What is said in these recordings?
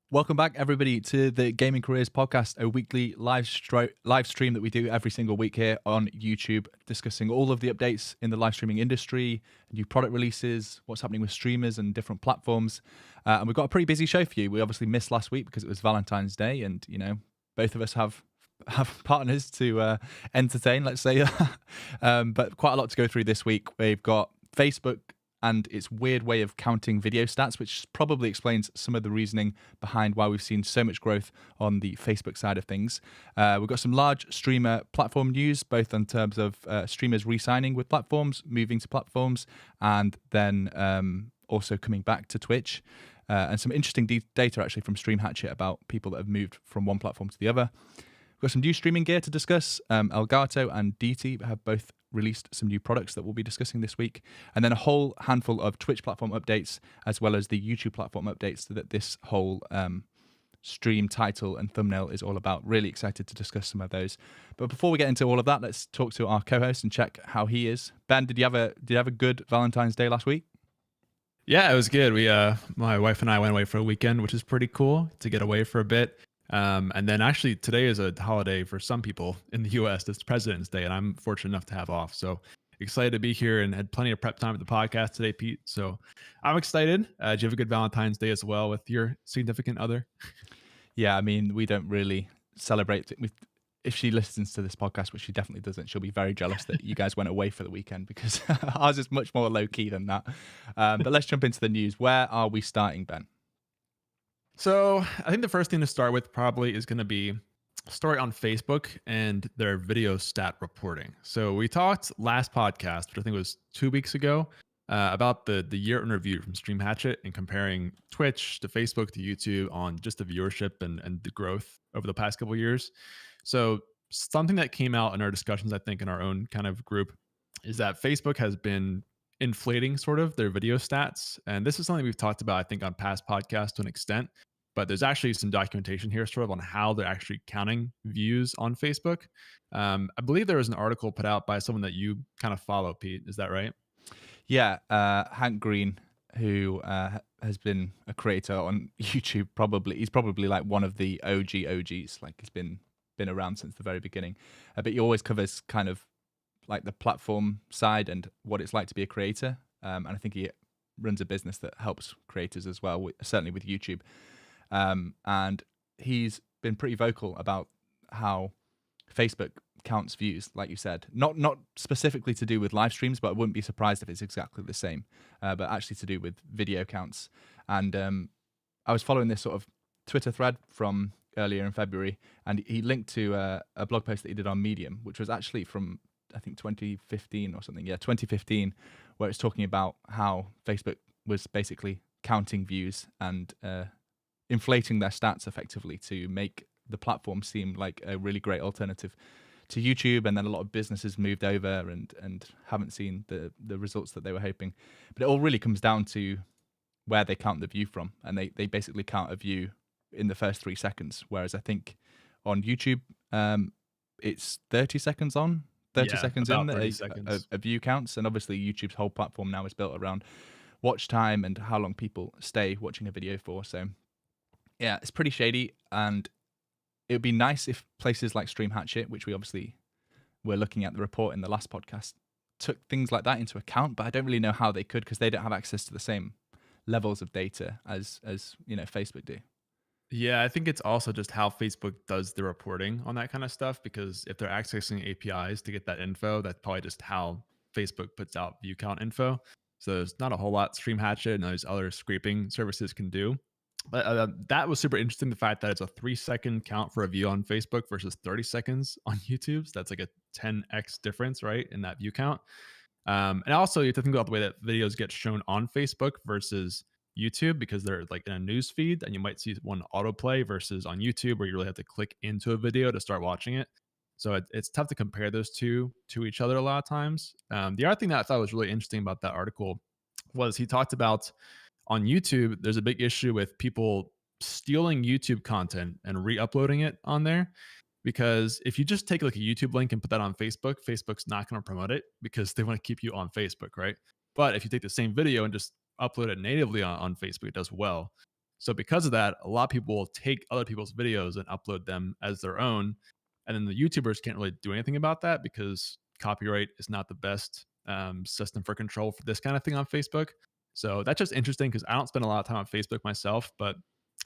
Welcome back, everybody, to the Gaming Careers Podcast, a weekly live stream that we do every single week here on YouTube, discussing all of the updates in the live streaming industry, new product releases, what's happening with streamers and different platforms. And we've got a pretty busy show for you. We obviously missed last week because it was Valentine's Day, and both of us have partners to entertain, let's say. But quite a lot to go through this week. We've got Facebook and its weird way of counting video stats, which probably explains some of the reasoning behind why we've seen so much growth on the Facebook side of things. We've got some large streamer platform news, both in terms of streamers re-signing with platforms, moving to platforms, and then also coming back to Twitch. And some interesting data actually from Hatchet about people that have moved from one platform to the other. We've got some new streaming gear to discuss. Elgato and DT have both released some new products that we'll be discussing this week. And then a whole handful of Twitch platform updates, as well as the YouTube platform updates that this whole stream title and thumbnail is all about. Really excited to discuss some of those. But before we get into all of that, let's talk to our co-host and check how he is. Ben, did you have a good Valentine's Day last week? Yeah, it was good. My wife and I went away for a weekend, which is pretty cool to get away for a bit. And then actually today is a holiday for some people in the US. It's President's Day, and I'm fortunate enough to have off. So excited to be here and had plenty of prep time at the podcast today, Pete. So I'm excited. Did you have a good Valentine's Day as well with your significant other? Yeah, I mean, we don't really celebrate it. If she listens to this podcast, which she definitely doesn't, she'll be very jealous that you guys went away for the weekend, because ours is much more low key than that. But let's jump into the news. Where are we starting, Ben? So I think the first thing to start with probably is going to be a story on Facebook and their video stat reporting. So we talked last podcast, which I think was 2 weeks ago, about the year in review from Hatchet and comparing Twitch to Facebook to YouTube on just the viewership and the growth over the past couple of years. So something that came out in our discussions, I think in our own kind of group, is that Facebook has been inflating sort of their video stats. And this is something we've talked about, I think, on past podcasts to an extent. But there's actually some documentation here sort of on how they're actually counting views on Facebook. I believe there was an article put out by someone that you kind of follow, Pete. Is that right? Yeah, Hank Green, who has been a creator on YouTube, he's probably like one of the OGs. Like, he's been around since the very beginning. But he always covers kind of like the platform side and what it's like to be a creator. And I think he runs a business that helps creators as well, certainly with YouTube. And he's been pretty vocal about how Facebook counts views, like you said, not specifically to do with live streams, but I wouldn't be surprised if it's exactly the same, but actually to do with video counts. And I was following this sort of Twitter thread from earlier in February, and he linked to a blog post that he did on Medium, which was actually from, I think, 2015 or something. Yeah, 2015, where it's talking about how Facebook was basically counting views and inflating their stats effectively to make the platform seem like a really great alternative to YouTube. And then a lot of businesses moved over and haven't seen the results that they were hoping. But it all really comes down to where they count the view from. And they basically count a view in the first 3 seconds. Whereas I think on YouTube, it's 30 seconds on, 30 seconds in, 30 seconds. A view counts. And obviously YouTube's whole platform now is built around watch time and how long people stay watching a video for. So yeah, it's pretty shady, and it would be nice if places like Hatchet, which we obviously were looking at the report in the last podcast, took things like that into account, but I don't really know how they could, because they don't have access to the same levels of data as Facebook do. Yeah, I think it's also just how Facebook does the reporting on that kind of stuff, because if they're accessing APIs to get that info, that's probably just how Facebook puts out view count info. So there's not a whole lot Hatchet and those other scraping services can do. But that was super interesting, the fact that it's a 3-second count for a view on Facebook versus 30 seconds on YouTube. So that's like a 10x difference, right, in that view count. And also, you have to think about the way that videos get shown on Facebook versus YouTube, because they're like in a news feed, and you might see one autoplay versus on YouTube where you really have to click into a video to start watching it. So it's tough to compare those two to each other a lot of times. The other thing that I thought was really interesting about that article was he talked about on YouTube, there's a big issue with people stealing YouTube content and re-uploading it on there. Because if you just take like a YouTube link and put that on Facebook, Facebook's not going to promote it because they want to keep you on Facebook, right? But if you take the same video and just upload it natively on Facebook, it does well. So because of that, a lot of people will take other people's videos and upload them as their own. And then the YouTubers can't really do anything about that because copyright is not the best system for control for this kind of thing on Facebook. So that's just interesting because I don't spend a lot of time on Facebook myself, but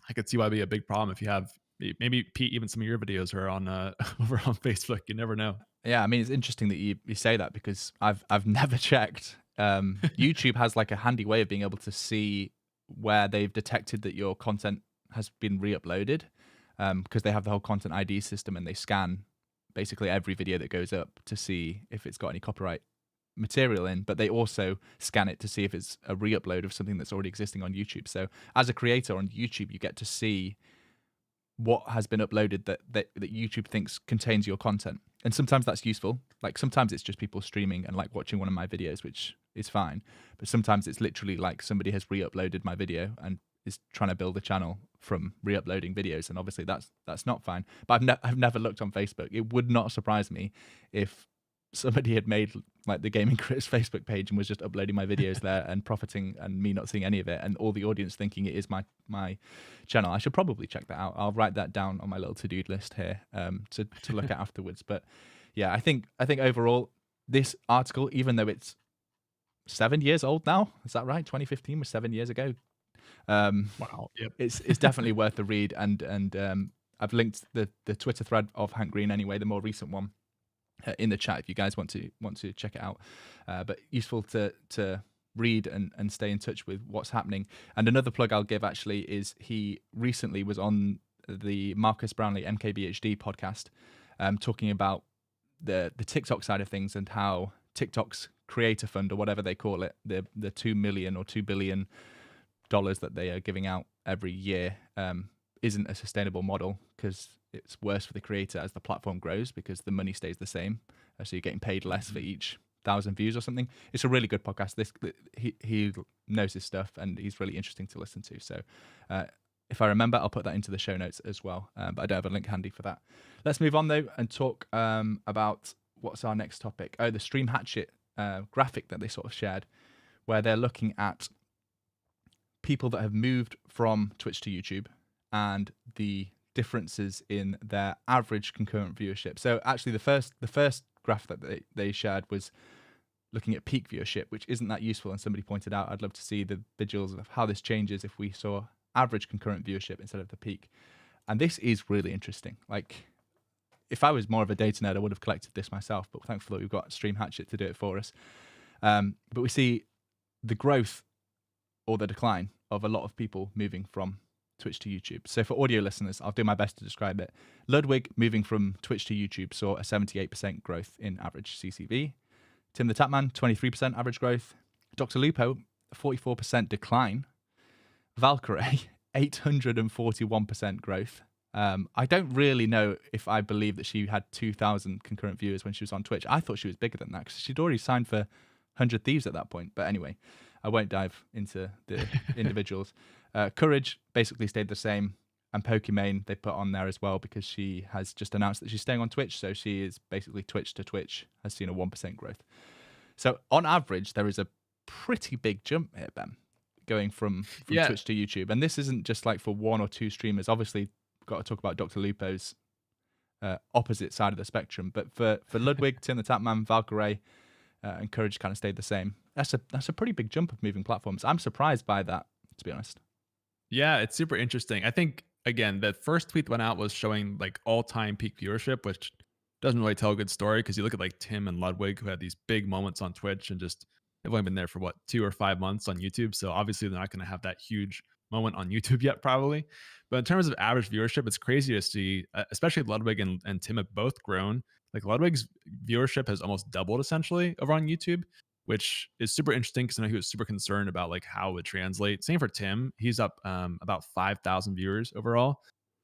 I could see why it'd be a big problem if you have maybe Pete, even some of your videos are on over on Facebook. You never know. Yeah, I mean, it's interesting that you say that because I've never checked. YouTube has like a handy way of being able to see where they've detected that your content has been re-uploaded, because they have the whole content ID system and they scan basically every video that goes up to see if it's got any copyright material in, but they also scan it to see if it's a re-upload of something that's already existing on YouTube. So as a creator on YouTube, you get to see what has been uploaded that YouTube thinks contains your content. And sometimes that's useful. Like sometimes it's just people streaming and like watching one of my videos, which is fine. But sometimes it's literally like somebody has re-uploaded my video and is trying to build a channel from re-uploading videos, and obviously that's not fine. But I've never looked on Facebook. It would not surprise me if somebody had made like the Gaming Critics Facebook page and was just uploading my videos there and profiting, and me not seeing any of it, and all the audience thinking it is my channel. I should probably check that out. I'll write that down on my little to-do list here to look at afterwards. But yeah, I think overall this article, even though it's 7 years old now, is that right? 2015 was 7 years ago. Wow. Yep. It's definitely worth the read, and I've linked the Twitter thread of Hank Green anyway, the more recent one, in the chat if you guys want to check it out. But useful to read and stay in touch with what's happening. And another plug I'll give actually is he recently was on the Marcus Brownlee MKBHD podcast, talking about the TikTok side of things and how TikTok's creator fund, or whatever they call it, the 2 million or $2 billion that they are giving out every year, isn't a sustainable model, because it's worse for the creator as the platform grows because the money stays the same. So you're getting paid less for each 1,000 views or something. It's a really good podcast. He knows his stuff and he's really interesting to listen to. So if I remember, I'll put that into the show notes as well. But I don't have a link handy for that. Let's move on though and talk about what's our next topic. Oh, the Stream Hatchet graphic that they sort of shared, where they're looking at people that have moved from Twitch to YouTube and the differences in their average concurrent viewership. So actually the first graph that they shared was looking at peak viewership, which isn't that useful. And somebody pointed out, I'd love to see the visuals of how this changes if we saw average concurrent viewership instead of the peak. And this is really interesting. Like, if I was more of a data nerd, I would have collected this myself, but thankfully we've got Stream Hatchet to do it for us. But we see the growth or the decline of a lot of people moving from Twitch to YouTube. So for audio listeners, I'll do my best to describe it. Ludwig moving from Twitch to YouTube saw a 78% growth in average CCV. Tim the Tapman, 23% average growth. Dr. Lupo, 44% decline. Valkyrie, 841% growth. I don't really know if I believe that she had 2,000 concurrent viewers when she was on Twitch. I thought she was bigger than that because she'd already signed for 100 Thieves at that point. But anyway, I won't dive into the individuals. Courage basically stayed the same. And Pokimane they put on there as well because she has just announced that she's staying on Twitch. So she is basically Twitch to Twitch, has seen a 1% growth. So on average, there is a pretty big jump here, Ben, going from Twitch to YouTube. And this isn't just like for one or two streamers. Obviously, we've got to talk about Dr. Lupo's opposite side of the spectrum. But for Ludwig, Tim the Tapman, Valkyrie, and Courage kind of stayed the same. That's a pretty big jump of moving platforms. I'm surprised by that, to be honest. Yeah, it's super interesting. I think, again, the first tweet went out was showing like all-time peak viewership, which doesn't really tell a good story because you look at like Tim and Ludwig, who had these big moments on Twitch and just they've only been there for what, 2 or 5 months on YouTube. So obviously they're not going to have that huge moment on YouTube yet, probably. But in terms of average viewership, it's crazy to see, especially Ludwig and Tim have both grown. Like Ludwig's viewership has almost doubled essentially over on YouTube, which is super interesting because I know he was super concerned about like how it would translate. Same for Tim. He's up about 5,000 viewers overall.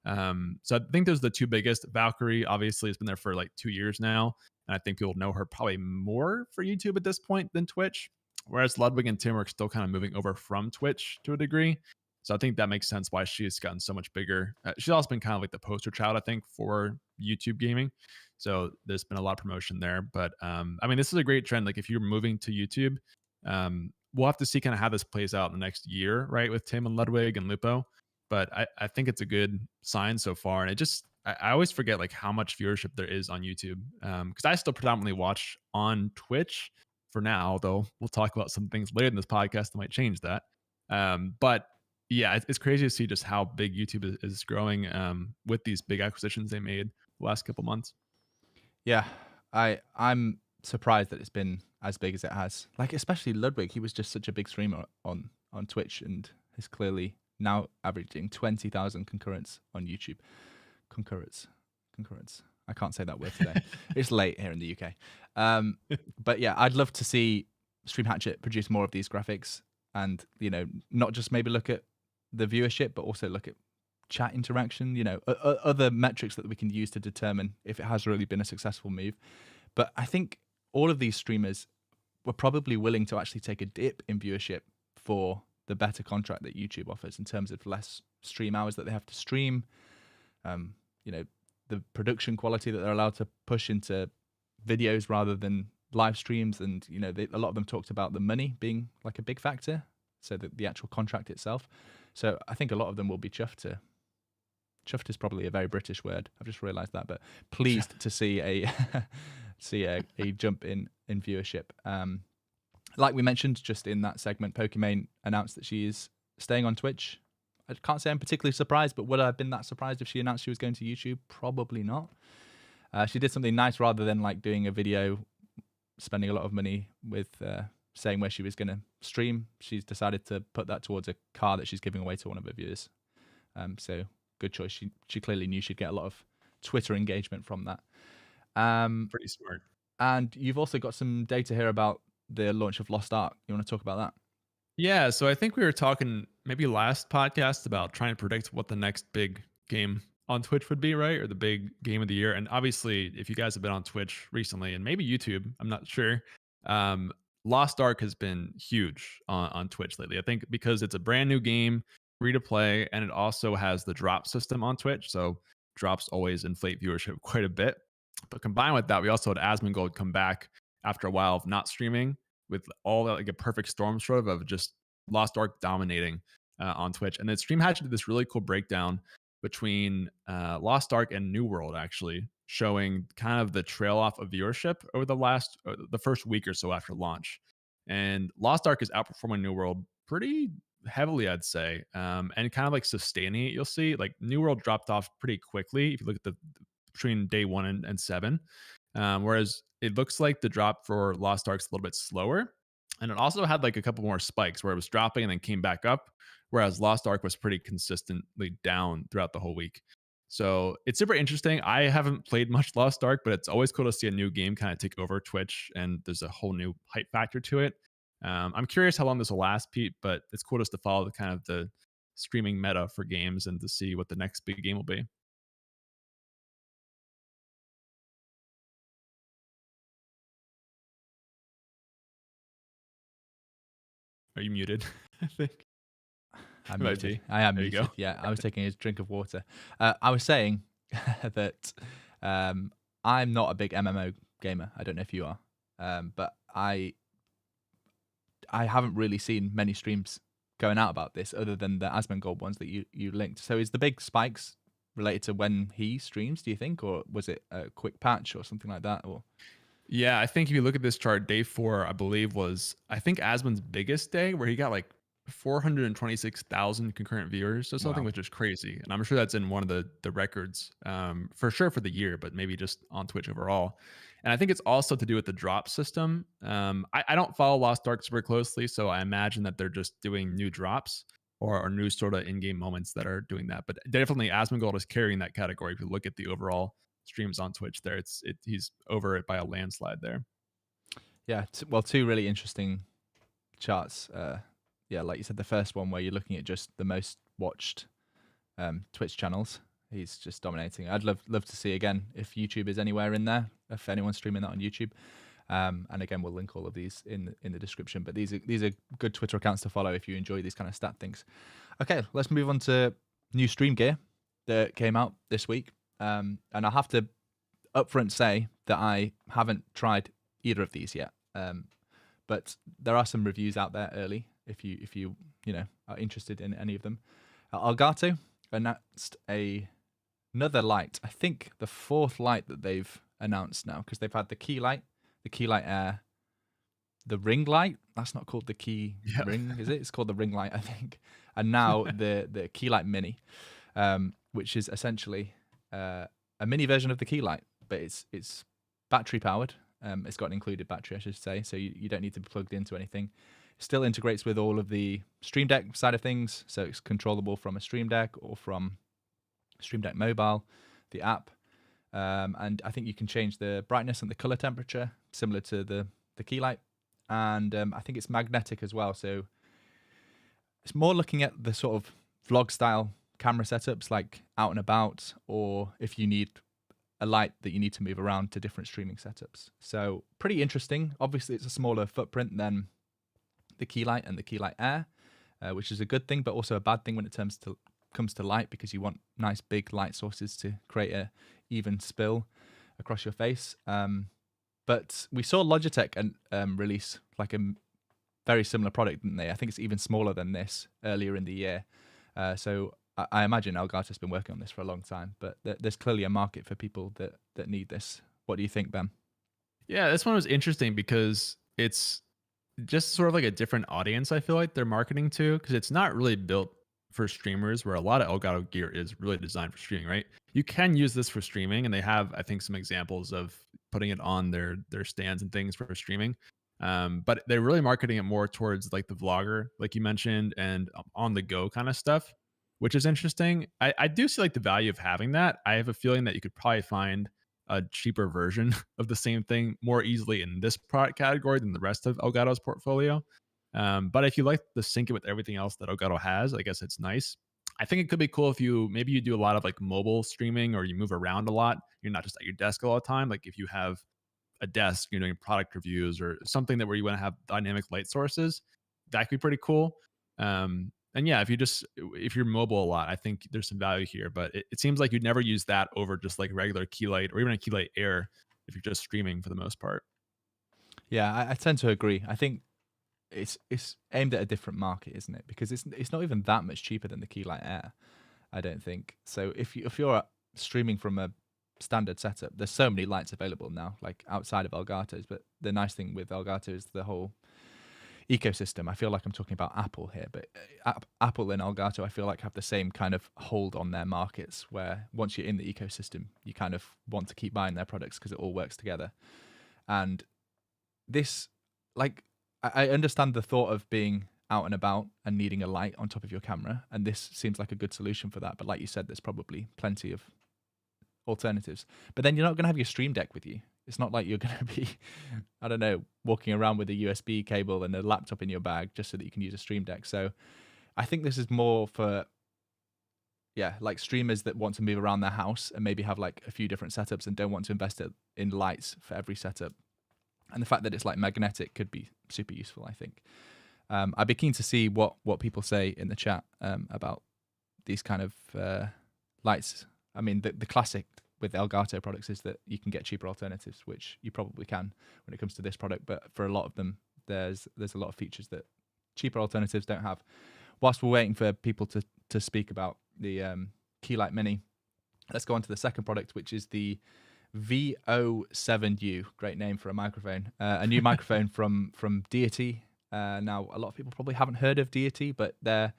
So I think those are the two biggest. Valkyrie obviously has been there for like 2 years now. And I think people know her probably more for YouTube at this point than Twitch. Whereas Ludwig and Tim are still kind of moving over from Twitch to a degree. So I think that makes sense why she has gotten so much bigger. She's also been kind of like the poster child, I think, for YouTube gaming. So there's been a lot of promotion there. But I mean, this is a great trend. Like if you're moving to YouTube, we'll have to see kind of how this plays out in the next year, right? With Tim and Ludwig and Lupo. but I think it's a good sign so far. And I always forget like how much viewership there is on YouTube, because I still predominantly watch on Twitch for now, although we'll talk about some things later in this podcast that might change that. But yeah, it's crazy to see just how big YouTube is growing, with these big acquisitions they made the last couple months. Yeah, I'm surprised that it's been as big as it has. Like especially Ludwig, he was just such a big streamer on Twitch, and is clearly now averaging 20,000 concurrents on YouTube. Concurrents. I can't say that word today. It's late here in the UK. But yeah, I'd love to see Stream Hatchet produce more of these graphics, and not just maybe look at the viewership, but also look at chat interaction, other metrics that we can use to determine if it has really been a successful move. But I think all of these streamers were probably willing to actually take a dip in viewership for the better contract that YouTube offers in terms of less stream hours that they have to stream, the production quality that they're allowed to push into videos rather than live streams. And, a lot of them talked about the money being like a big factor, so that the actual contract itself. So I think a lot of them will be chuffed is probably a very British word. I've just realized that, but pleased to see a jump in viewership. Like we mentioned just in that segment, Pokimane announced that she is staying on Twitch. I can't say I'm particularly surprised, but would I have been that surprised if she announced she was going to YouTube? Probably not. She did something nice rather than like doing a video, spending a lot of money with saying where she was going to stream. She's decided to put that towards a car that she's giving away to one of her viewers. So good choice. She clearly knew she'd get a lot of Twitter engagement from that. Pretty smart. And you've also got some data here about the launch of Lost Ark. You want to talk about that? Yeah, so I think we were talking maybe last podcast about trying to predict what the next big game on Twitch would be, right? Or the big game of the year. And obviously, if you guys have been on Twitch recently, and maybe YouTube, I'm not sure, Lost Ark has been huge on Twitch lately. I think because it's a brand new game, free to play, and it also has the drop system on Twitch. So drops always inflate viewership quite a bit. But combined with that, we also had Asmongold come back after a while of not streaming, with all that, like a perfect storm sort of just Lost Ark dominating on Twitch. And then Stream Hatchet did this really cool breakdown between Lost Ark and New World, actually showing kind of the trail off of viewership over the first week or so after launch. And Lost Ark is outperforming New World pretty heavily, I'd say, and kind of like sustaining it. You'll see like New World dropped off pretty quickly if you look at between day 1 and 7. Whereas it looks like the drop for Lost Ark's a little bit slower. And it also had like a couple more spikes where it was dropping and then came back up, whereas Lost Ark was pretty consistently down throughout the whole week. So it's super interesting. I haven't played much Lost Ark, but it's always cool to see a new game kind of take over Twitch, and there's a whole new hype factor to it. I'm curious how long this will last, Pete, but it's cool just to follow the kind of the streaming meta for games and to see what the next big game will be. Are you muted? I think. I'm muted. I am muted. Go. Yeah, I was taking a drink of water. I was saying that I'm not a big MMO gamer. I don't know if you are, but I haven't really seen many streams going out about this other than the Asmongold ones that you linked. So is the big spikes related to when he streams, do you think, or was it a quick patch or something like that? Or yeah, I think if you look at this chart, day 4, I believe, was Asmon's biggest day, where he got like 426,000 concurrent viewers or something, which is crazy. And I'm sure that's in one of the records for sure for the year, but maybe just on Twitch overall. And I think it's also to do with the drop system. I don't follow Lost Ark super closely, so I imagine that they're just doing new drops or new sort of in-game moments that are doing that. But definitely Asmongold is carrying that category. If you look at the overall streams on Twitch there, he's over it by a landslide there. Yeah, well, two really interesting charts. Yeah, like you said, the first one where you're looking at just the most watched Twitch channels, he's just dominating. I'd love to see again if YouTube is anywhere in there, if anyone's streaming that on YouTube. And again, we'll link all of these in the description. But these are good Twitter accounts to follow if you enjoy these kind of stat things. Okay, let's move on to new stream gear that came out this week. And I have to upfront say that I haven't tried either of these yet. But there are some reviews out there early if you are interested in any of them. Elgato announced another light. I think the fourth light that they've announced now, because they've had the key light Air, the ring light. That's not called the key ring, is it? It's called the ring light, I think. And now the key light mini, which is essentially a mini version of the key light, but it's battery powered. It's got an included battery, I should say, so you don't need to be plugged into anything. Still integrates with all of the Stream Deck side of things, so it's controllable from a Stream Deck or from Stream Deck Mobile, the app. And I think you can change the brightness and the color temperature, similar to the key light. And I think it's magnetic as well, so it's more looking at the sort of vlog style camera setups, like out and about, or if you need a light that you need to move around to different streaming setups. So pretty interesting. Obviously, it's a smaller footprint than the key light and the key light Air, which is a good thing, but also a bad thing when it comes to light, because you want nice big light sources to create a even spill across your face. But we saw Logitech release like a very similar product, didn't they? I think it's even smaller than this earlier in the year. So I imagine Elgato's been working on this for a long time, but there's clearly a market for people that need this. What do you think, Ben? Yeah, this one was interesting because it's just sort of like a different audience, I feel like they're marketing to, because it's not really built for streamers, where a lot of Elgato gear is really designed for streaming, right? You can use this for streaming, and they have, I think, some examples of putting it on their stands and things for streaming. But they're really marketing it more towards like the vlogger, like you mentioned, and on the go kind of stuff, which is interesting. I do see like the value of having that. I have a feeling that you could probably find a cheaper version of the same thing more easily in this product category than the rest of Elgato's portfolio. But if you like to sync it with everything else that Elgato has, I guess it's nice. I think it could be cool if maybe you do a lot of like mobile streaming, or you move around a lot. You're not just at your desk all the time. Like if you have a desk, you're doing product reviews or something that where you want to have dynamic light sources, that could be pretty cool. And yeah, if you're mobile a lot, I think there's some value here. But it seems like you'd never use that over just like regular key light or even a key light Air if you're just streaming for the most part. Yeah, I tend to agree. I think it's aimed at a different market, isn't it? Because it's not even that much cheaper than the key light Air, I don't think. So if you're streaming from a standard setup, there's so many lights available now, like outside of Elgato's. But the nice thing with Elgato is the whole ecosystem. I feel like I'm talking about Apple here, but Apple and Elgato, I feel like, have the same kind of hold on their markets, where once you're in the ecosystem, you kind of want to keep buying their products because it all works together. And this, like, I understand the thought of being out and about and needing a light on top of your camera, and this seems like a good solution for that. But like you said, there's probably plenty of alternatives. But then you're not going to have your Stream Deck with you. It's not like you're going to be, I don't know, walking around with a USB cable and a laptop in your bag just so that you can use a Stream Deck. So I think this is more for, like streamers that want to move around their house and maybe have like a few different setups and don't want to invest in lights for every setup. And the fact that it's like magnetic could be super useful, I think. I'd be keen to see what people say in the chat about these kind of lights. I mean, the classic with Elgato products is that you can get cheaper alternatives, which you probably can when it comes to this product. But for a lot of them, there's a lot of features that cheaper alternatives don't have. Whilst we're waiting for people to speak about the Keylight Mini, let's go on to the second product, which is the VO7U. Great name for a microphone. A new microphone from Deity. Now, a lot of people probably haven't heard of Deity, but they're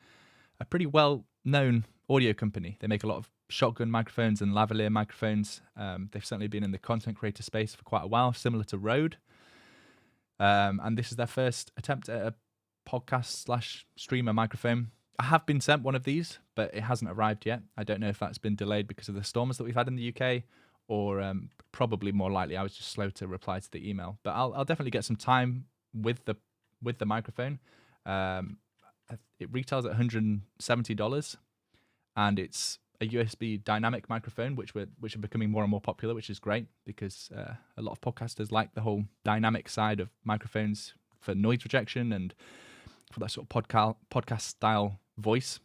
a pretty well-known audio company. They make a lot of shotgun microphones and lavalier microphones. They've certainly been in the content creator space for quite a while, similar to Rode. And this is their first attempt at a podcast/streamer microphone. I have been sent one of these, but it hasn't arrived yet. I don't know if that's been delayed because of the storms that we've had in the UK, or probably more likely I was just slow to reply to the email. But I'll definitely get some time with the microphone. It retails at $170, and it's a USB dynamic microphone, which are becoming more and more popular, which is great because a lot of podcasters like the whole dynamic side of microphones for noise rejection and for that sort of podcast style voice.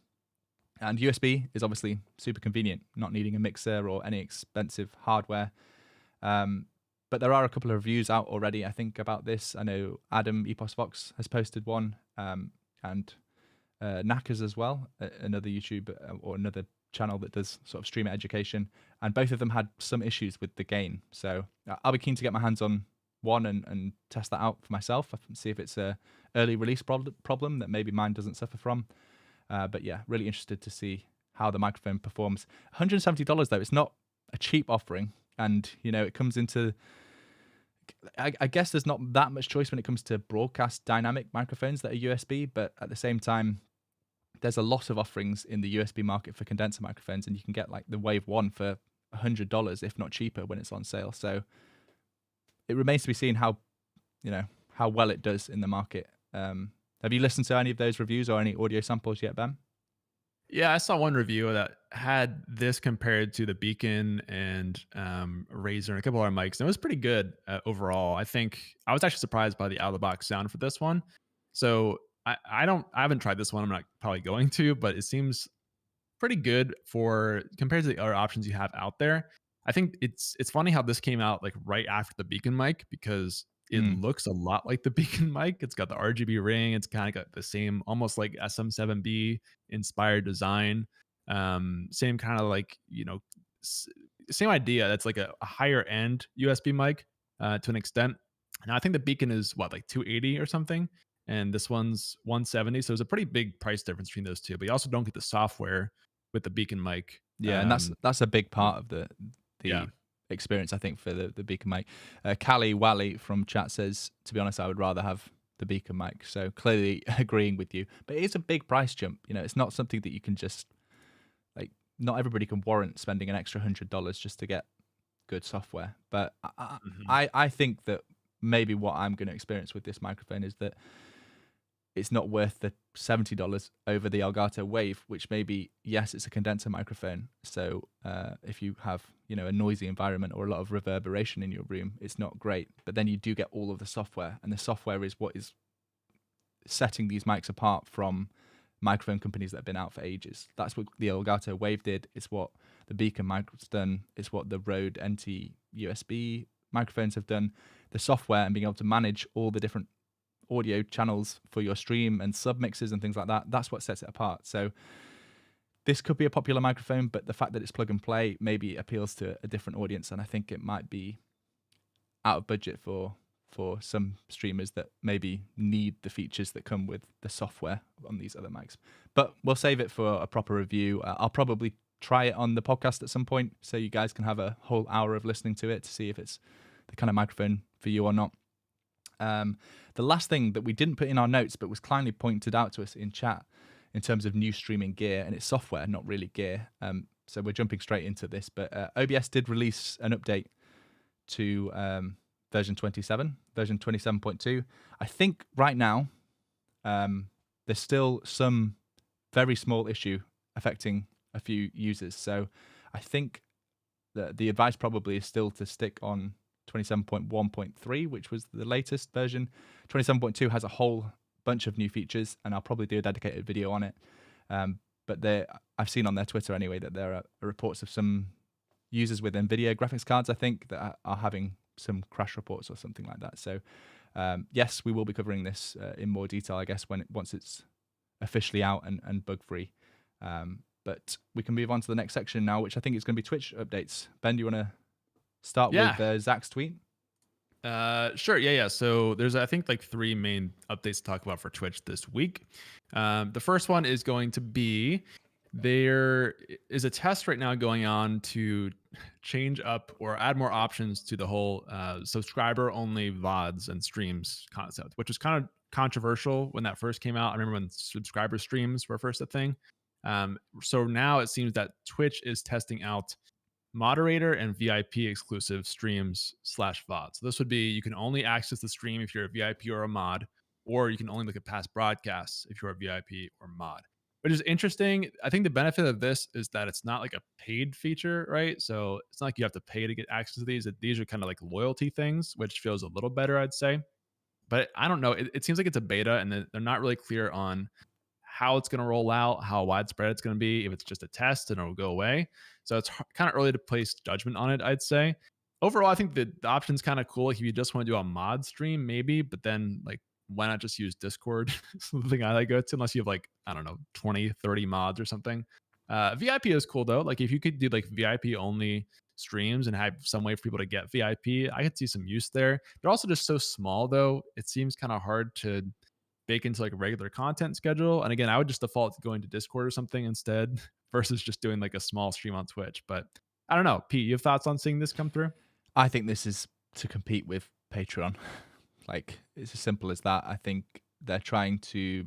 And USB is obviously super convenient, not needing a mixer or any expensive hardware. But there are a couple of reviews out already, I think, about this. I know Adam Epos Fox has posted one, and Knackers as well, another YouTube or another channel that does sort of streamer education, and both of them had some issues with the gain. So I'll be keen to get my hands on one and test that out for myself and see if it's a early release problem that maybe mine doesn't suffer from. But yeah, really interested to see how the microphone performs. $170 though, it's not a cheap offering, and it comes into, I guess there's not that much choice when it comes to broadcast dynamic microphones that are USB, but at the same time, there's a lot of offerings in the USB market for condenser microphones, and you can get like the Wave 1 for $100, if not cheaper, when it's on sale. So it remains to be seen how well it does in the market. Have you listened to any of those reviews or any audio samples yet, Ben? Yeah, I saw one review that had this compared to the Beacon and Razer and a couple other mics, and it was pretty good overall. I think I was actually surprised by the out of the box sound for this one. So I haven't tried this one. I'm not probably going to, but it seems pretty good for compared to the other options you have out there. I think it's funny how this came out like right after the Beacon mic, because it looks a lot like the Beacon mic. It's got the RGB ring. It's kind of got the same, almost like SM7B inspired design. Same kind of like, same idea. That's like a higher end USB mic to an extent. Now I think the Beacon is what, like 280 or something, and this one's 170. So there's a pretty big price difference between those two. But you also don't get the software with the Beacon mic. Yeah, and that's a big part of the Yeah. experience, I think, for the Beacon mic. Callie Wally from chat says, to be honest, I would rather have the Beacon mic. So clearly agreeing with you, but it is a big price jump. It's not something that you can just not everybody can warrant spending an extra $100 just to get good software. But I think that maybe what I'm going to experience with this microphone is that it's not worth the $70 over the Elgato Wave, which maybe, yes, it's a condenser microphone. So if you have, a noisy environment or a lot of reverberation in your room, it's not great. But then you do get all of the software, and the software is what is setting these mics apart from microphone companies that have been out for ages. That's what the Elgato Wave did. It's what the Beacon mic's done. It's what the Rode NT USB microphones have done. The software and being able to manage all the different audio channels for your stream and submixes and things like that, that's what sets it apart. So this could be a popular microphone, but the fact that it's plug and play maybe appeals to a different audience, and I think it might be out of budget for some streamers that maybe need the features that come with the software on these other mics. But we'll save it for a proper review. I'll probably try it on the podcast at some point, so you guys can have a whole hour of listening to it to see if it's the kind of microphone for you or not. The last thing that we didn't put in our notes but was kindly pointed out to us in chat in terms of new streaming gear, and it's software, not really gear. So we're jumping straight into this, but OBS did release an update to version 27.2. I think right now there's still some very small issue affecting a few users. So I think that the advice probably is still to stick on 27.1.3, which was the latest version. 27.2 has a whole bunch of new features, and I'll probably do a dedicated video on it. But I've seen on their Twitter anyway that there are reports of some users with NVIDIA graphics cards, I think, that are having some crash reports or something like that. So yes, we will be covering this in more detail, I guess, once it's officially out and bug free. But we can move on to the next section now, which I think is going to be Twitch updates. Ben, do you want to start with Zach's tweet? Sure. Yeah. So there's, I think, like 3 main updates to talk about for Twitch this week. The first one is going to be, there is a test right now going on to change up or add more options to the whole subscriber only VODs and streams concept, which was kind of controversial when that first came out. I remember when subscriber streams were first a thing. So now it seems that Twitch is testing out moderator and VIP exclusive streams / VOD. So this would be, you can only access the stream if you're a VIP or a mod, or you can only look at past broadcasts if you're a VIP or mod, which is interesting. I think the benefit of this is that it's not like a paid feature, right? So it's not like you have to pay to get access to these. These are kind of like loyalty things, which feels a little better, I'd say. But I don't know. It seems like it's a beta, and they're not really clear on how it's going to roll out, how widespread it's going to be, if it's just a test and it'll go away. So it's kind of early to place judgment on it, I'd say. Overall, I think the option's kind of cool. Like if you just want to do a mod stream, maybe, but then like why not just use Discord? Something I like go to, unless you have like, I don't know, 20, 30 mods or something. VIP is cool though. Like if you could do like VIP only streams and have some way for people to get VIP, I could see some use there. They're also just so small though. It seems kind of hard to bake into like a regular content schedule. And again, I would just default to going to Discord or something instead versus just doing like a small stream on Twitch. But I don't know. Pete, you have thoughts on seeing this come through? I think this is to compete with Patreon. Like, it's as simple as that. I think they're trying to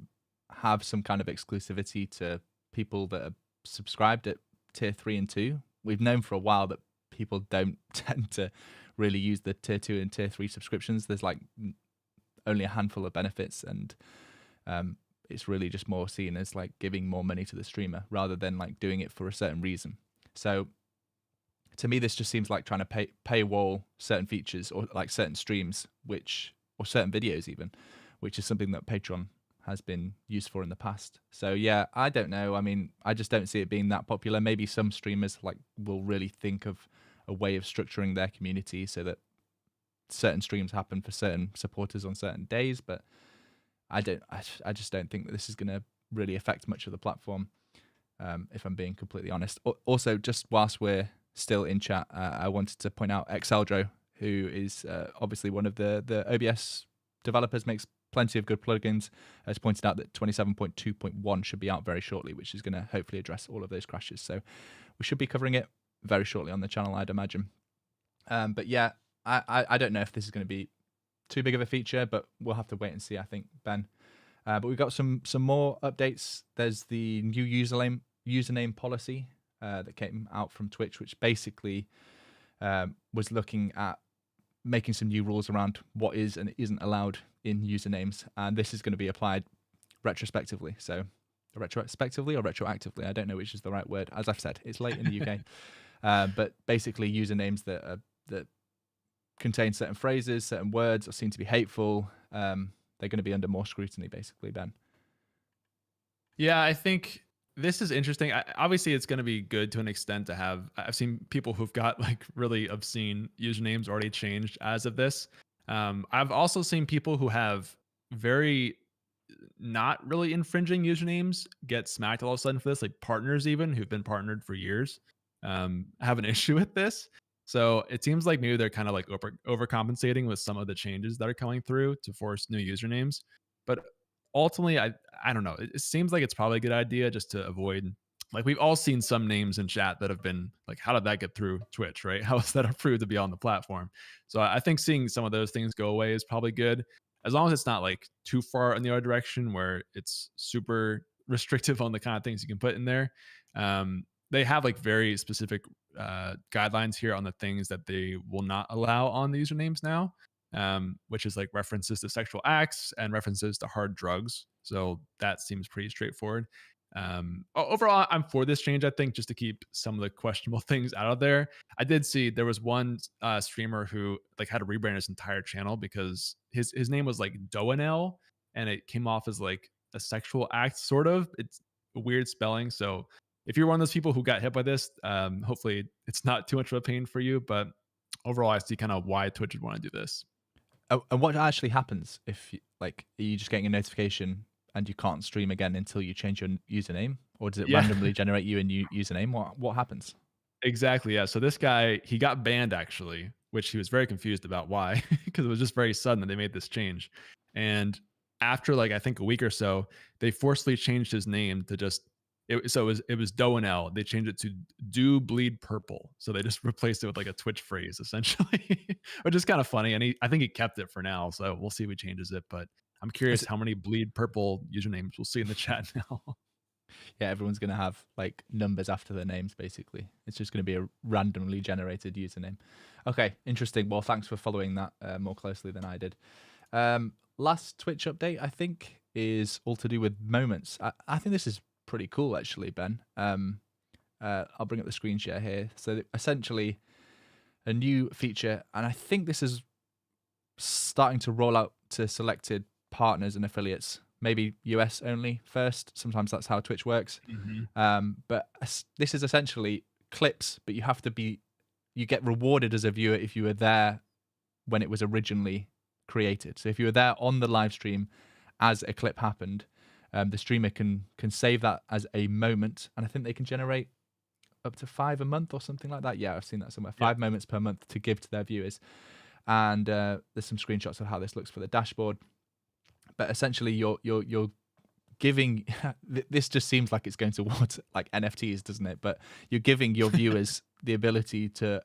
have some kind of exclusivity to people that are subscribed at tier 3 and 2. We've known for a while that people don't tend to really use the tier 2 and tier 3 subscriptions. There's like only a handful of benefits, and it's really just more seen as like giving more money to the streamer rather than like doing it for a certain reason. So to me, this just seems like trying to paywall certain features or like certain streams, or certain videos even, which is something that Patreon has been used for in the past. So yeah, I don't know. I mean, I just don't see it being that popular. Maybe some streamers like will really think of a way of structuring their community so that certain streams happen for certain supporters on certain days, but I just don't think that this is going to really affect much of the platform, if I'm being completely honest. Also, just whilst we're still in chat, I wanted to point out Exeldro, who is obviously one of the OBS developers, makes plenty of good plugins, has pointed out that 27.2.1 should be out very shortly, which is going to hopefully address all of those crashes. So we should be covering it very shortly on the channel, I'd imagine. But yeah, I don't know if this is going to be too big of a feature, but we'll have to wait and see, I think, Ben. But we've got some more updates. There's the new username policy that came out from Twitch, which basically was looking at making some new rules around what is and isn't allowed in usernames, and this is going to be applied retrospectively. So retrospectively or retroactively, I don't know which is the right word. As I've said, it's late in the UK. But basically usernames that contain certain phrases, certain words, or seem to be hateful, they're going to be under more scrutiny, basically, Ben. Yeah, I think this is interesting. Obviously, it's going to be good to an extent to have. I've seen people who've got like really obscene usernames already changed as of this. I've also seen people who have very not really infringing usernames get smacked all of a sudden for this, like partners even who've been partnered for years have an issue with this. So it seems like maybe they're kind of like overcompensating with some of the changes that are coming through to force new usernames. But ultimately, I don't know. It seems like it's probably a good idea just to avoid, like, we've all seen some names in chat that have been like, how did that get through Twitch, right? How is that approved to be on the platform? So I think seeing some of those things go away is probably good, as long as it's not like too far in the other direction where it's super restrictive on the kind of things you can put in there. They have like very specific guidelines here on the things that they will not allow on the usernames now, which is like references to sexual acts and references to hard drugs. So that seems pretty straightforward. Overall, I'm for this change, I think, just to keep some of the questionable things out of there. I did see there was one streamer who like had to rebrand his entire channel because his name was like Doanel, and it came off as like a sexual act, sort of. It's a weird spelling. So if you're one of those people who got hit by this, hopefully it's not too much of a pain for you. But overall, I see kind of why Twitch would want to do this. Oh, and what actually happens if are you just getting a notification and you can't stream again until you change your username, or does it randomly generate you a new username? What happens? Exactly. Yeah. So this guy, he got banned actually, which he was very confused about why, because it was just very sudden that they made this change. And after like I think a week or so, they forcibly changed his name to just it was Doanel. They changed it to Do Bleed Purple. So they just replaced it with like a Twitch phrase essentially, which is kind of funny. And I think he kept it for now. So we'll see if he changes it. But I'm curious how many Bleed Purple usernames we'll see in the chat now. Yeah, everyone's going to have like numbers after their names, basically. It's just going to be a randomly generated username. Okay, interesting. Well, thanks for following that more closely than I did. Last Twitch update, I think, is all to do with moments. I think this is pretty cool, actually, Ben. I'll bring up the screen share here. So essentially, a new feature, and I think this is starting to roll out to selected partners and affiliates. Maybe US only first. Sometimes that's how Twitch works. Mm-hmm. But this is essentially clips, but you get rewarded as a viewer if you were there when it was originally created. So if you were there on the live stream as a clip happened, the streamer can save that as a moment, and I think they can generate up to 5 a month or something like that. Yeah, I've seen that somewhere. 5 moments per month to give to their viewers. And there's some screenshots of how this looks for the dashboard. But essentially, you're giving this just seems like it's going towards like NFTs, doesn't it? But you're giving your viewers the ability to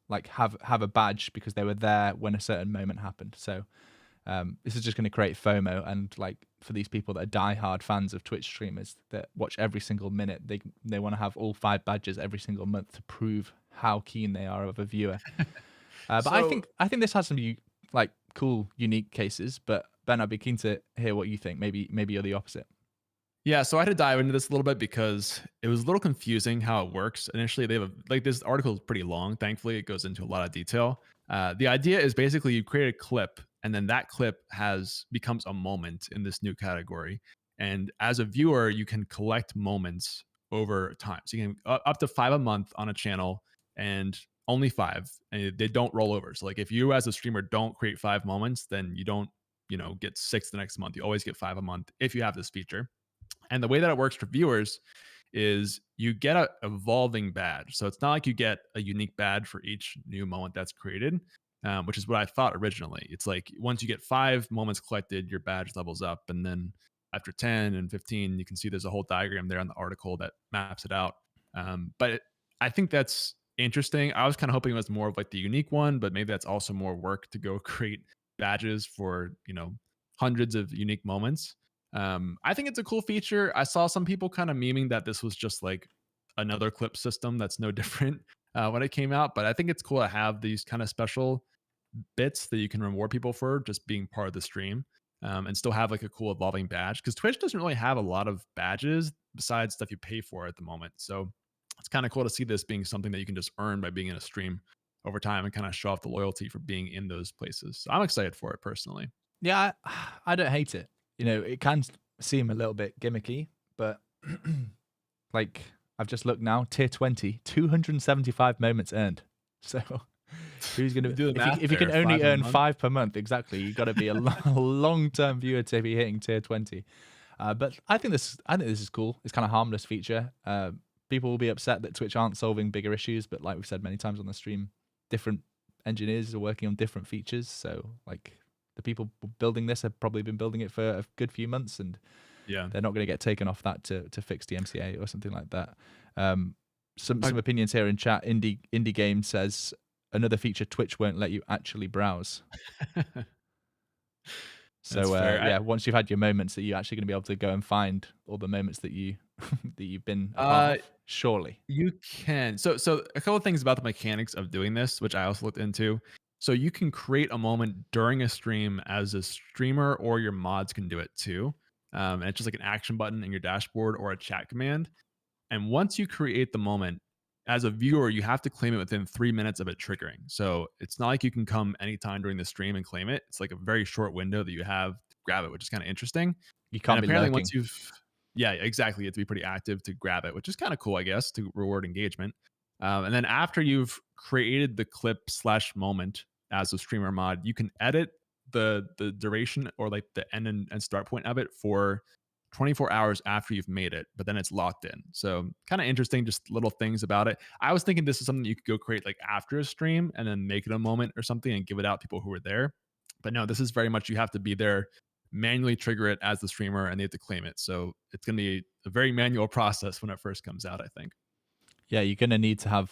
like have a badge because they were there when a certain moment happened. So this is just going to create FOMO, and like for these people that are diehard fans of Twitch streamers that watch every single minute, they want to have all 5 badges every single month to prove how keen they are of a viewer. But I think this has some like cool, unique cases. But Ben, I'd be keen to hear what you think. Maybe you're the opposite. Yeah, so I had to dive into this a little bit because it was a little confusing how it works. Initially, they have this article is pretty long. Thankfully, it goes into a lot of detail. The idea is basically you create a clip, and then that clip becomes a moment in this new category. And as a viewer, you can collect moments over time. So you can up to 5 a month on a channel, and only 5, and they don't roll over. So like if you as a streamer don't create 5 moments, then you don't get 6 the next month. You always get 5 a month if you have this feature. And the way that it works for viewers is you get a evolving badge. So it's not like you get a unique badge for each new moment that's created, which is what I thought originally. It's like once you get 5 moments collected, your badge levels up. And then after 10 and 15, you can see there's a whole diagram there on the article that maps it out. I think that's interesting. I was kind of hoping it was more of like the unique one, but maybe that's also more work to go create badges for, hundreds of unique moments. I think it's a cool feature. I saw some people kind of memeing that this was just like another clip system that's no different when it came out. But I think it's cool to have these kind of special bits that you can reward people for just being part of the stream, and still have like a cool evolving badge, because Twitch doesn't really have a lot of badges besides stuff you pay for at the moment. So it's kind of cool to see this being something that you can just earn by being in a stream over time and kind of show off the loyalty for being in those places. So I'm excited for it personally. Yeah, I don't hate it. It can seem a little bit gimmicky, but like I've just looked now, tier 20, 275 moments earned. So who's going to, if you can only earn 5 per month, exactly, you've got to be a long-term viewer to be hitting tier 20. But I think this is cool. It's kind of harmless feature. People will be upset that Twitch aren't solving bigger issues, but like we've said many times on the stream, different engineers are working on different features. So like the people building this have probably been building it for a good few months, and they're not going to get taken off that to fix the MCA or something like that. Some opinions here in chat. Indie Game says another feature Twitch won't let you actually browse. So once you've had your moments, that you're actually going to be able to go and find all the moments that you've been a part of, surely. You can. So a couple of things about the mechanics of doing this, which I also looked into. So you can create a moment during a stream as a streamer, or your mods can do it too. And it's just like an action button in your dashboard or a chat command. And once you create the moment, as a viewer, you have to claim it within 3 minutes of it triggering. So it's not like you can come anytime during the stream and claim it. It's like a very short window that you have to grab it, which is kind of interesting. You can't be lurking. Once yeah, exactly. You have to be pretty active to grab it, which is kind of cool, I guess, to reward engagement. And then after you've created the clip/moment as a streamer mod, you can edit the duration or like the end and start point of it for 24 hours after you've made it, but then it's locked in. So kind of interesting, just little things about it. I was thinking this is something you could go create like after a stream and then make it a moment or something and give it out to people who were there. But no, this is very much you have to be there, manually trigger it as the streamer, and they have to claim it. So it's going to be a very manual process when it first comes out, I think. Yeah, you're going to need to have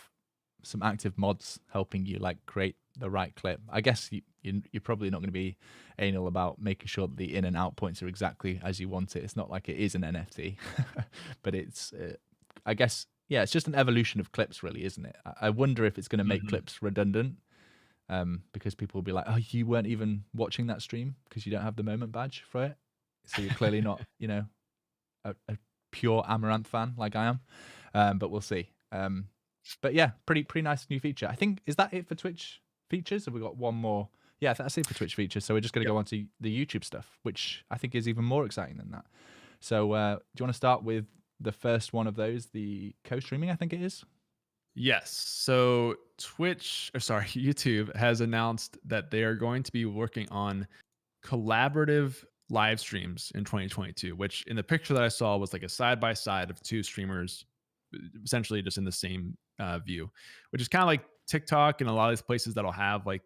some active mods helping you like create the right clip. I guess you're probably not going to be anal about making sure that the in and out points are exactly as you want it. It's not like it is an NFT, but it's, I guess, yeah, it's just an evolution of clips, really, isn't it? I wonder if it's going to make clips redundant, because people will be like, oh, you weren't even watching that stream because you don't have the moment badge for it. So you're clearly not, a pure Amaranth fan like I am. But we'll see. But yeah, pretty nice new feature. I think, is that it for Twitch features? Have we got one more? Yeah, that's it for Twitch features. So we're just going to go on to the YouTube stuff, which I think is even more exciting than that. So do you want to start with the first one of those, the co-streaming, I think it is? Yes. So YouTube has announced that they are going to be working on collaborative live streams in 2022, which in the picture that I saw was like a side by side of two streamers, essentially just in the same view, which is kind of like TikTok and a lot of these places that'll have like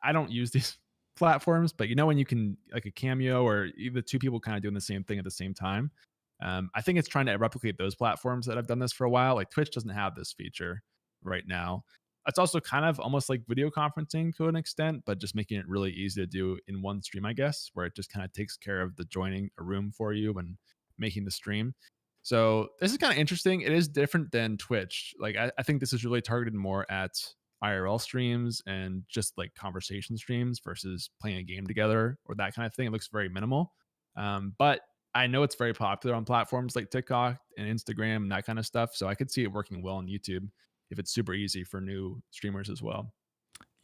I don't use these platforms, but you know when you can like a cameo or either two people kind of doing the same thing at the same time. I think it's trying to replicate those platforms that have done this for a while. Like Twitch doesn't have this feature right now. It's also kind of almost like video conferencing to an extent, but just making it really easy to do in one stream, I guess, where it just kind of takes care of the joining a room for you and making the stream. So this is kind of interesting. It is different than Twitch. Like I think this is really targeted more at IRL streams and just like conversation streams versus playing a game together or that kind of thing. It looks very minimal. But I know it's very popular on platforms like TikTok and Instagram and that kind of stuff. So I could see it working well on YouTube if it's super easy for new streamers as well.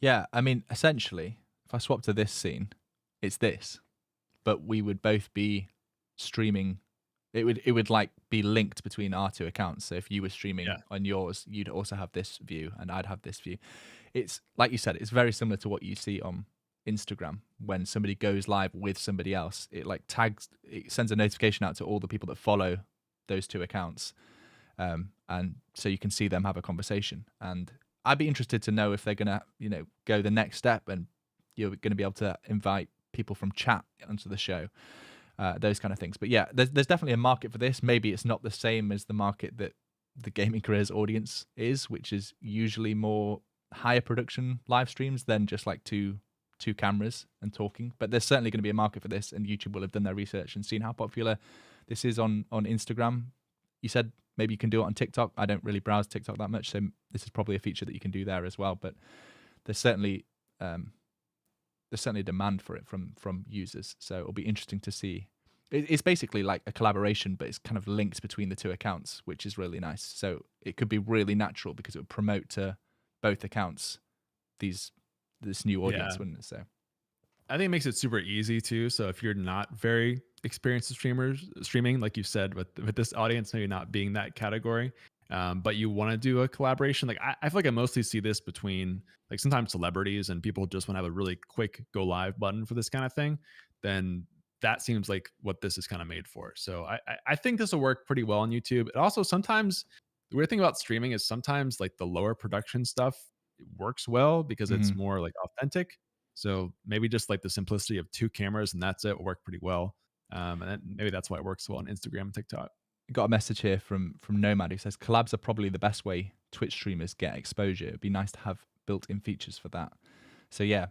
Yeah, I mean, essentially, if I swap to this scene, it's this, but we would both be streaming. It would like be linked between our two accounts. So if you were streaming Yeah. on yours, you'd also have this view, and I'd have this view. It's like you said, it's very similar to what you see on Instagram when somebody goes live with somebody else. It like tags, it sends a notification out to all the people that follow those two accounts. And so you can see them have a conversation. And I'd be interested to know if they're gonna, go the next step, and you're gonna be able to invite people from chat onto the show, those kind of things. But yeah, there's definitely a market for this. Maybe it's not the same as the market that the gaming careers audience is, which is usually more higher production live streams than just like two cameras and talking. But there's certainly going to be a market for this, and YouTube will have done their research and seen how popular this is on Instagram. You said maybe you can do it on TikTok. I don't really browse TikTok that much, so this is probably a feature that you can do there as well. But there's certainly demand for it from users. So it'll be interesting to see. It's basically like a collaboration, but it's kind of linked between the two accounts, which is really nice. So it could be really natural because it would promote to both accounts this new audience, wouldn't it? So I think it makes it super easy too. So if you're not very experienced streaming, like you said, with this audience maybe not being that category, but you want to do a collaboration, like I feel like I mostly see this between like sometimes celebrities and people just want to have a really quick go live button for this kind of thing. Then that seems like what this is kind of made for. So I think this will work pretty well on YouTube. It also sometimes the weird thing about streaming is sometimes like the lower production stuff works well because it's more like authentic. So maybe just like the simplicity of two cameras and that's it will work pretty well. And then maybe that's why it works well on Instagram and TikTok. Got a message here from Nomad who says collabs are probably the best way Twitch streamers get exposure. It'd be nice to have built-in features for that. So yeah,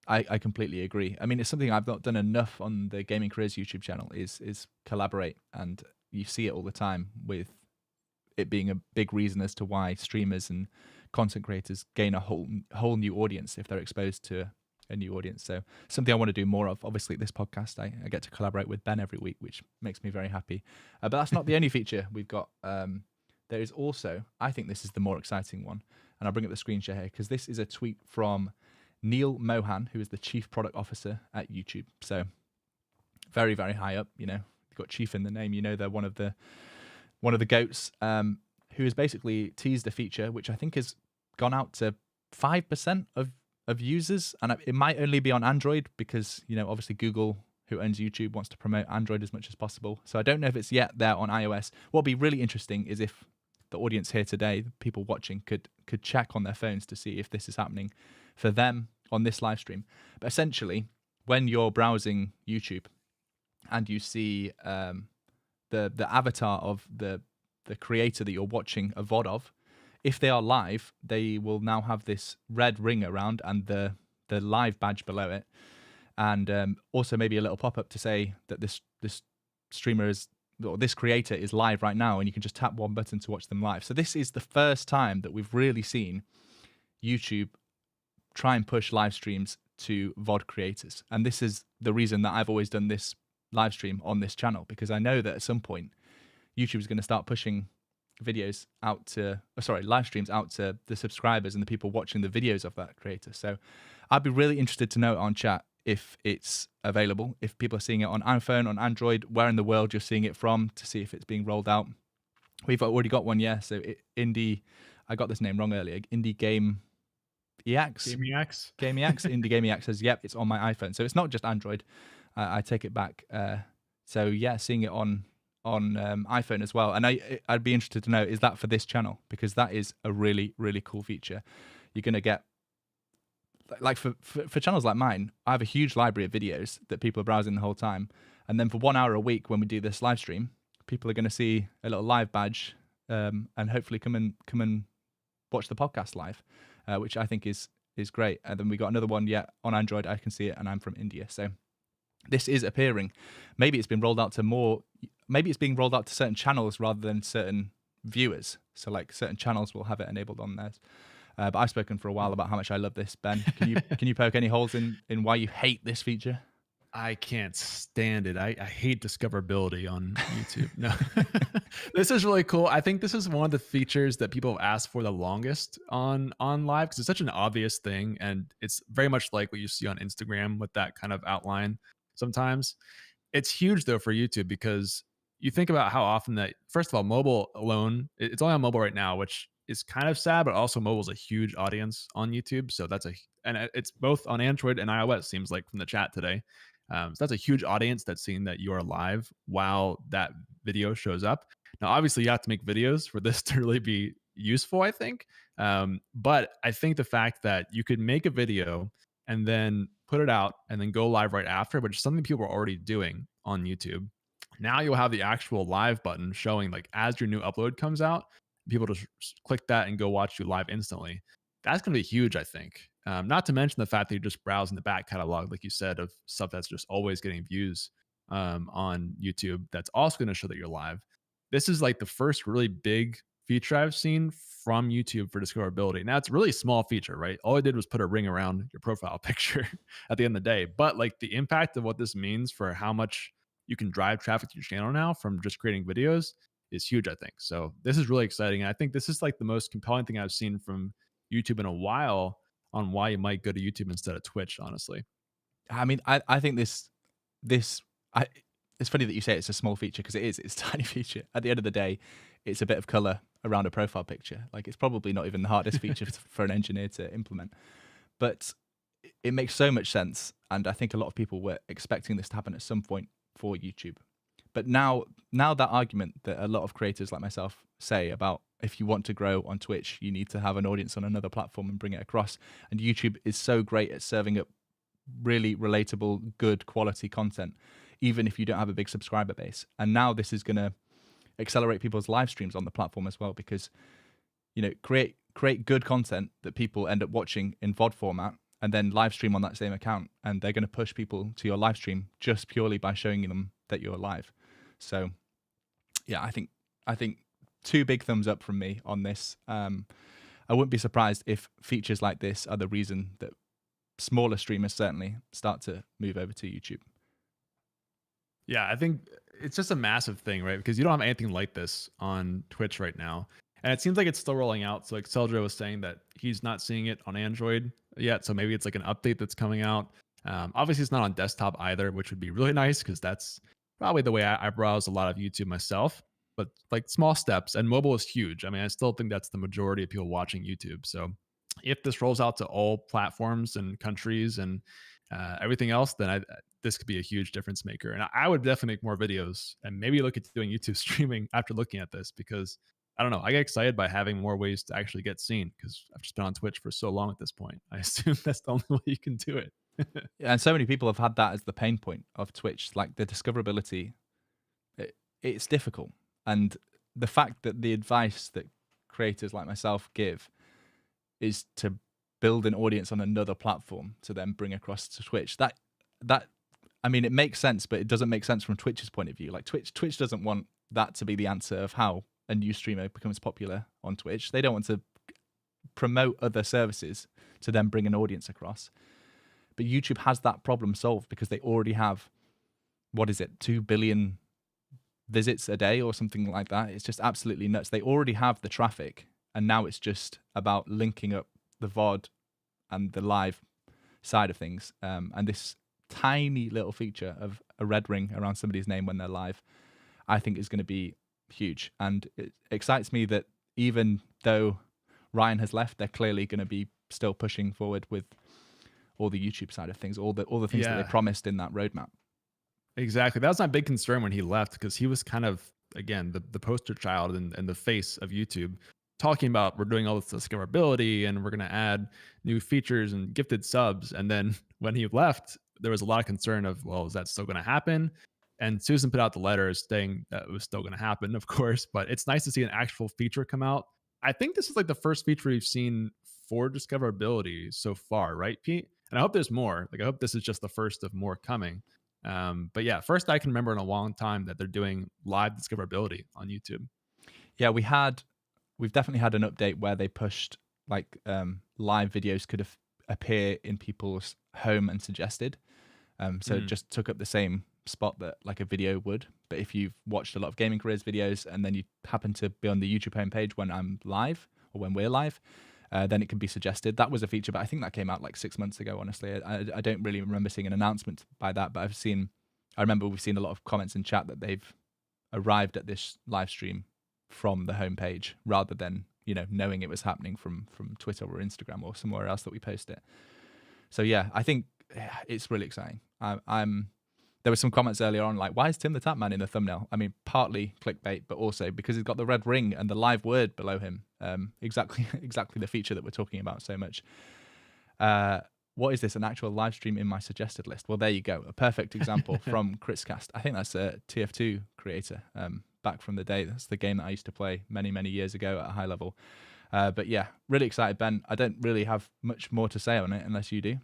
I completely agree. I mean, it's something I've not done enough on the Gaming Careers YouTube channel is collaborate, and you see it all the time with it being a big reason as to why streamers and content creators gain a whole new audience if they're exposed to a new audience. So something I want to do more of. Obviously, this podcast, I get to collaborate with Ben every week, which makes me very happy. But that's not the only feature we've got. There is also, I think this is the more exciting one, and I'll bring up the screen share here because this is a tweet from Neil Mohan, who is the Chief Product Officer at YouTube. So very, very high up. You've got Chief in the name. They're one of the goats, who has basically teased a feature which I think has gone out to 5% of users, and it might only be on Android because obviously Google, who owns YouTube, wants to promote Android as much as possible. So I don't know if it's yet there on iOS. What'll be really interesting is if the audience here today, the people watching, could check on their phones to see if this is happening for them on this live stream. But essentially, when you're browsing YouTube and you see the avatar of the creator that you're watching a VOD of, if they are live, they will now have this red ring around and the live badge below it, and also maybe a little pop-up to say that this streamer is, or this creator is live right now, and you can just tap one button to watch them live. So this is the first time that we've really seen YouTube try and push live streams to VOD creators, and this is the reason that I've always done this live stream on this channel, because I know that at some point YouTube is going to start pushing live streams out to the subscribers and the people watching the videos of that creator. So I'd be really interested to know on chat if it's available, if people are seeing it on iPhone, on Android, where in the world you're seeing it from, to see if it's being rolled out. We've already got one, yeah. So I got this name wrong earlier. Indie Game EX. Game EX. Indie Game EX says, yep, it's on my iPhone. So it's not just Android. I take it back. So yeah, seeing it on iPhone as well. And I'd be interested to know, is that for this channel? Because that is a really, really cool feature. You're going to get, like for channels like mine, I have a huge library of videos that people are browsing the whole time. And then for 1 hour a week when we do this live stream, people are going to see a little live badge and hopefully come and watch the podcast live, which I think is great. And then we got another one on Android. I can see it, and I'm from India. So this is appearing. Maybe it's been rolled out to more. Maybe it's being rolled out to certain channels rather than certain viewers. So like certain channels will have it enabled on theirs. But I've spoken for a while about how much I love this. Ben, can you poke any holes in why you hate this feature? I can't stand it. I hate discoverability on YouTube. No, this is really cool. I think this is one of the features that people have asked for the longest on live, because it's such an obvious thing, and it's very much like what you see on Instagram with that kind of outline. Sometimes it's huge though for YouTube, because you think about how often that, first of all, mobile alone, it's only on mobile right now, which is kind of sad, but also mobile is a huge audience on YouTube. So and it's both on Android and iOS, seems like from the chat today. So that's a huge audience that's seeing that you are live while that video shows up. Now, obviously, you have to make videos for this to really be useful, I think. But I think the fact that you could make a video and then put it out and then go live right after, which is something people are already doing on YouTube. Now you'll have the actual live button showing, like, as your new upload comes out, people just click that and go watch you live instantly. That's going to be huge, I think. Not to mention the fact that you're just browsing the back catalog, like you said, of stuff that's just always getting views on YouTube. That's also going to show that you're live. This is like the first really big feature I've seen from YouTube for discoverability. Now, it's a really small feature, right? All I did was put a ring around your profile picture at the end of the day. But like the impact of what this means for how much you can drive traffic to your channel now from just creating videos is huge, I think. So this is really exciting. And I think this is like the most compelling thing I've seen from YouTube in a while on why you might go to YouTube instead of Twitch, honestly. I mean, I think it's funny that you say it's a small feature, because it's a tiny feature. At the end of the day, it's a bit of color around a profile picture. Like, it's probably not even the hardest feature for an engineer to implement, but it makes so much sense. And I think a lot of people were expecting this to happen at some point for YouTube. But now that argument that a lot of creators like myself say about, if you want to grow on Twitch, you need to have an audience on another platform and bring it across. And YouTube is so great at serving up really relatable, good quality content, even if you don't have a big subscriber base. And now this is going to accelerate people's live streams on the platform as well, because, you know, create good content that people end up watching in VOD format and then live stream on that same account. And they're going to push people to your live stream just purely by showing them that you're live. So yeah, I think 2 big thumbs up from me on this. I wouldn't be surprised if features like this are the reason that smaller streamers certainly start to move over to YouTube. Yeah, I think it's just a massive thing, right? Because you don't have anything like this on Twitch right now. And it seems like it's still rolling out. So like Seldra was saying that he's not seeing it on Android yet. So maybe it's like an update that's coming out. Obviously, it's not on desktop either, which would be really nice, because that's probably the way I browse a lot of YouTube myself. But like small steps, and mobile is huge. I mean, I still think that's the majority of people watching YouTube. So if this rolls out to all platforms and countries and everything else, then this could be a huge difference maker. And I would definitely make more videos and maybe look at doing YouTube streaming after looking at this, because I don't know, I get excited by having more ways to actually get seen, because I've just been on Twitch for so long at this point. I assume that's the only way you can do it. Yeah, and so many people have had that as the pain point of Twitch, like the discoverability. It's difficult. And the fact that the advice that creators like myself give is to build an audience on another platform to then bring across to Twitch, that I mean, it makes sense, but it doesn't make sense from Twitch's point of view. Like Twitch doesn't want that to be the answer of how a new streamer becomes popular on Twitch. They don't want to promote other services to then bring an audience across. But YouTube has that problem solved, because they already have, 2 billion visits a day or something like that. It's just absolutely nuts. They already have the traffic, and now it's just about linking up the VOD and the live side of things. And this tiny little feature of a red ring around somebody's name when they're live, I think is going to be huge. And it excites me that even though Ryan has left, they're clearly going to be still pushing forward with all the YouTube side of things, all the things that they promised in that roadmap. Exactly. That was my big concern when he left because he was kind of, again, the poster child and the face of YouTube, talking about we're doing all this discoverability and we're going to add new features and gifted subs. And then when he left, there was a lot of concern of, well, is that still going to happen? And Susan put out the letters saying that it was still going to happen, of course. But it's nice to see an actual feature come out. I think this is like the first feature we've seen for discoverability so far, right, Pete? And I hope there's more. Like, I hope this is just the first of more coming. But yeah, first I can remember in a long time that they're doing live discoverability on YouTube. Yeah, we've definitely had an update where they pushed like live videos could appear in people's home and suggested. So it just took up the same spot that like a video would. But if you've watched a lot of gaming careers videos and then you happen to be on the YouTube homepage when I'm live or when we're live, then it can be suggested. That was a feature, but I think that came out like 6 months ago, honestly. I don't really remember seeing an announcement by that, but I remember we've seen a lot of comments in chat that they've arrived at this live stream from the homepage rather than, knowing it was happening from Twitter or Instagram or somewhere else that we post it. So yeah, I think it's really exciting. There were some comments earlier on like, why is Tim the Tap Man in the thumbnail? I mean, partly clickbait, but also because he's got the red ring and the live word below him. Exactly the feature that we're talking about so much. What is this? An actual live stream in my suggested list? Well, there you go. A perfect example from Chriscast. I think that's a TF2 creator back from the day. That's the game that I used to play many, many years ago at a high level. But yeah, really excited, Ben. I don't really have much more to say on it unless you do.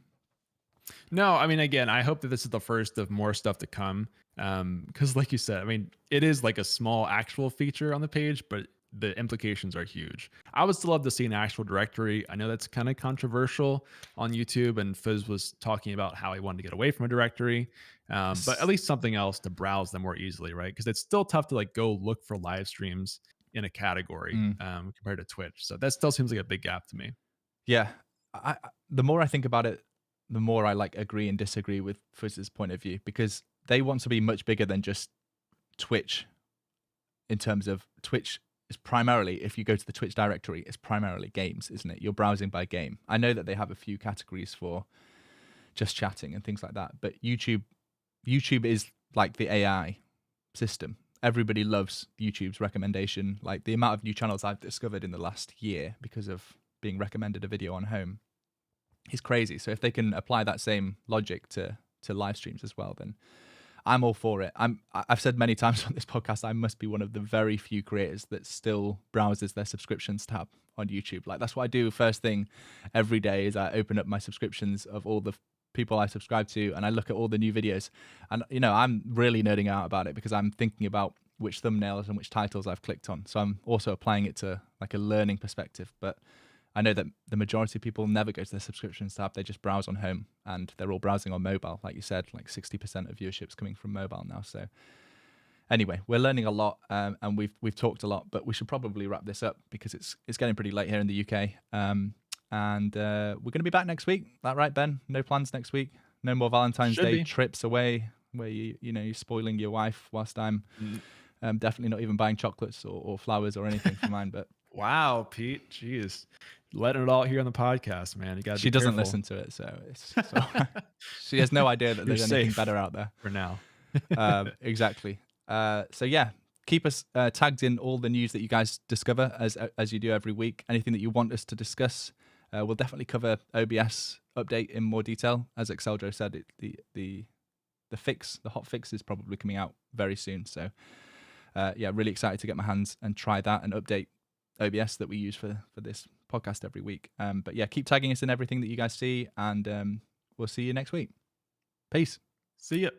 No, I mean, again, I hope that this is the first of more stuff to come. Because like you said, I mean, it is like a small actual feature on the page, but the implications are huge. I would still love to see an actual directory. I know that's kind of controversial on YouTube, and Fizz was talking about how he wanted to get away from a directory. But at least something else to browse them more easily, right? Because it's still tough to like go look for live streams in a category compared to Twitch. So that still seems like a big gap to me. Yeah. The more I think about it, the more I like agree and disagree with Fizz's point of view, because they want to be much bigger than just Twitch. In terms of Twitch is primarily, if you go to the Twitch directory, it's primarily games, isn't it? You're browsing by game. I know that they have a few categories for just chatting and things like that, but YouTube is like the AI system. Everybody loves YouTube's recommendation. Like the amount of new channels I've discovered in the last year because of being recommended a video on home is crazy. So if they can apply that same logic to live streams as well, then I'm all for it. I've said many times on this podcast, I must be one of the very few creators that still browses their subscriptions tab on YouTube. Like that's what I do first thing every day is I open up my subscriptions of all the people I subscribe to and I look at all the new videos. And I'm really nerding out about it because I'm thinking about which thumbnails and which titles I've clicked on. So I'm also applying it to like a learning perspective. But I know that the majority of people never go to their subscriptions tab. They just browse on home and they're all browsing on mobile. Like you said, like 60% of viewership's coming from mobile now. So anyway, we're learning a lot and we've talked a lot, but we should probably wrap this up because it's getting pretty late here in the UK. And we're going to be back next week. That right, Ben? No plans next week? No more Valentine's Day trips away where you're spoiling your wife whilst I'm definitely not even buying chocolates or flowers or anything for mine. But wow, Pete, jeez. Letting it all here on the podcast, man. You got. She doesn't listen to it, so she has no idea that there's anything better out there for now. Exactly. So yeah, keep us tagged in all the news that you guys discover as you do every week. Anything that you want us to discuss, we'll definitely cover OBS update in more detail. As Exceldro said, the hot fix is probably coming out very soon. So yeah, really excited to get my hands and try that and update OBS that we use for this podcast every week. But yeah, keep tagging us in everything that you guys see, and we'll see you next week. Peace. See ya.